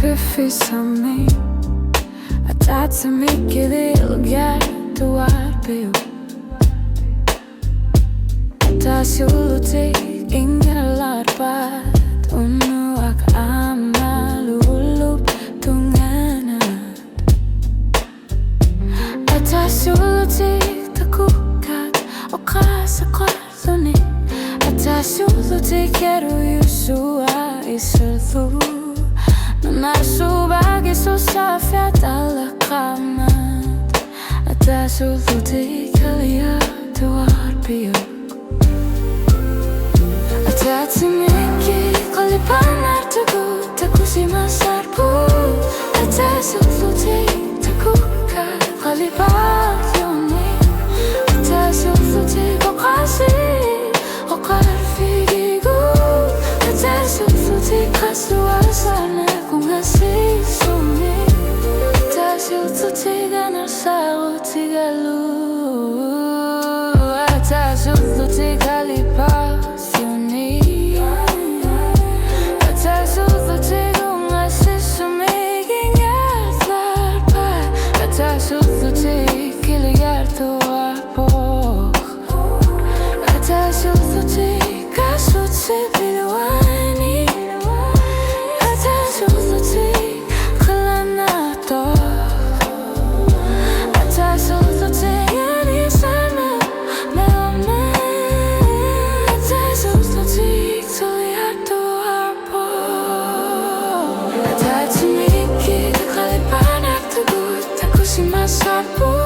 Befriza mig att allt så mycket vilgar du arbeid. Tas jullutid, ingen larpat unuak amalulub tunganat. Tas jullutid, takukat och kasakasuni. Tas jullutid, keru Yeshua iseltu. נשובגי סוספת על הקמת אתה סולטותי כליית וārpiju אתה צמיקי קליפן ארתגו תקוסימה סרפו אתה סולטותי תקוקה קליפת יוני אתה סולטותי קוקסי וקרפיגיגו אתה סולטותי קסוה סרנה Ngasih sumi Tasil tutiga narsaru tiga lu Tasil tutiga lipas yuni Tasil tutiga ngasih sumi Gingat larpa Tasil tutiga kiligar tua poch Tasil tutiga sutsi bilwani Sarpu